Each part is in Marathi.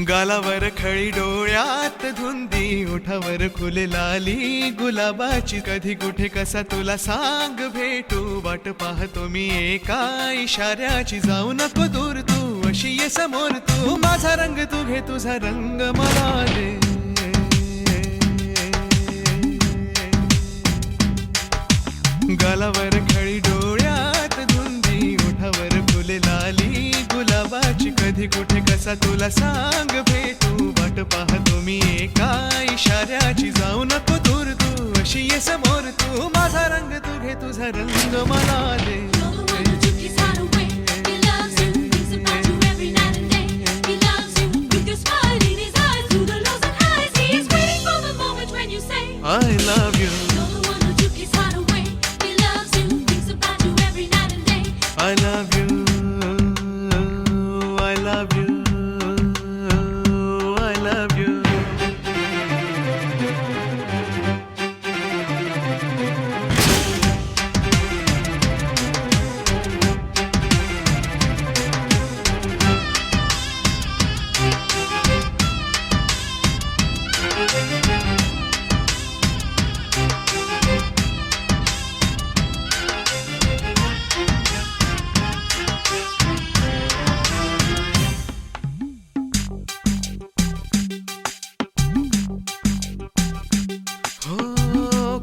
गालावर खळी डोळ्यात धुंदी, ओठावर लाली गुलाबाची, कधी कुठे कसा तुला सांग भेटू, वाट पाहतो मी एका इशाऱ्याची, जाऊ नको दूर तू अशी ये समोर तू, माझा रंग तू घे तुझा रंग मला दे, गालावर खळी डोळ्यात धुंदी, ओठावर लाली गुलाबाची, कधी कुठे कसा तुला सांग भेटू, वाट पाहतो मी एका इशाऱ्याची, जाऊ नको दूर तू अशी ये समोर तू, माझा रंग तू घे तुझा रंग मला दे, I love you, I love you, I love you, I love you.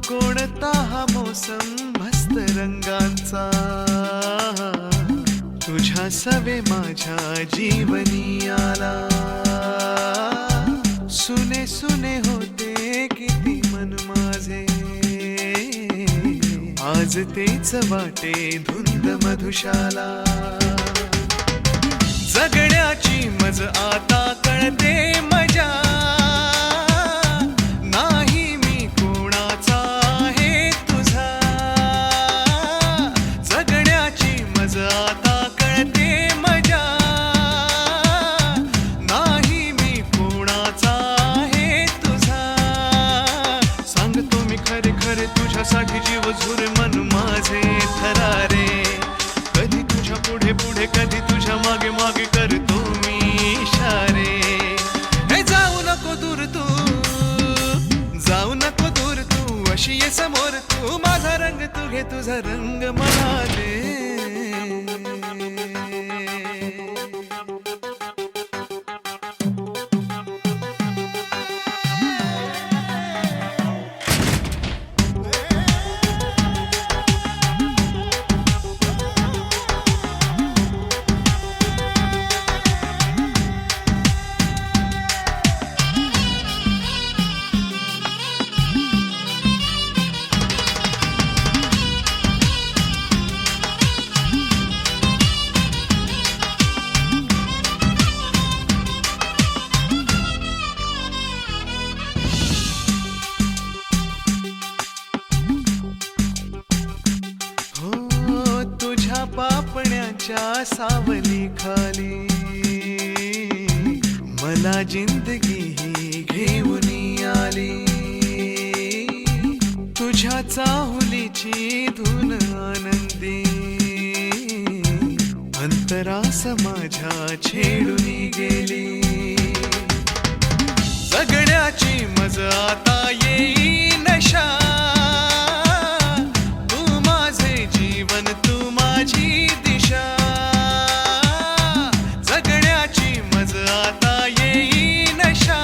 कोणता हा मोसम मस्त रंगांचा, तुझ्या सवे माझ्या जीवनी आला, सुने सुने होते किती मन माझे, आज तेच वाटे धुंद मधुशाला, जगण्याची मज आता कळते मजा, आता कळते मजा, नाही मी कोणाचा आहे तुझा, सांगतो मी खरे खरे तुझ्यासाठी जीव झुरे मन माझे थरारे, कधी तुझ्या पुढे पुढे कधी तुझ्या मागे मागे करतो मी इशारे, हे जाऊ नको दूर तू, जाऊ नको दूर तू अशी ये समोर तू, माझा रंग तू घे तुझा रंग मला दे, पापण्याच्या सावली खाली, मला जिंदगी ही घेऊन आली, तुझ्या चाहुलीची धून आनंदी, अंतरास माझ्या छेडून गेली, जगण्याची मज आता येई नशा, तू माझे जीवन तू माझी दिशा, जगण्याची मज आता येई नशा,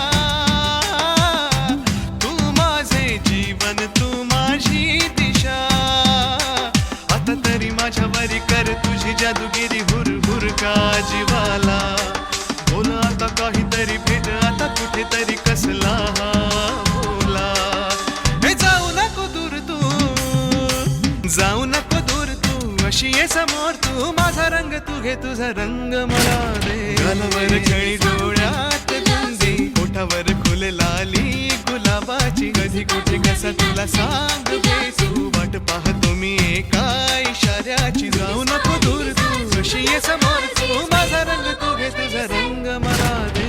तू माझे जीवन तू माझी दिशा, आता तरी माझ्यावरी कर तुझी जादूगिरी, हुर हुर का जीवाला, बोल आता काहीतरी भेट आता कुठेतरी कसला हा बोला. हे जाऊ नको दूर तू, जाऊ नको दूर तू, अशी ये समोर तू. माझा रंग तू घे, तुझा रंग मला दे. गालावर खळी, डोळ्यात बिंदी, ओठावर फुल लाली गुलाबाची. कधी कुठे कसा तुला सांग तू, वाट पाहतो मी एका इशाऱ्याची. जाऊ नको दूर तू, अशी ये समोर तू. माझा रंग तू घे, तुझा रंग मला दे.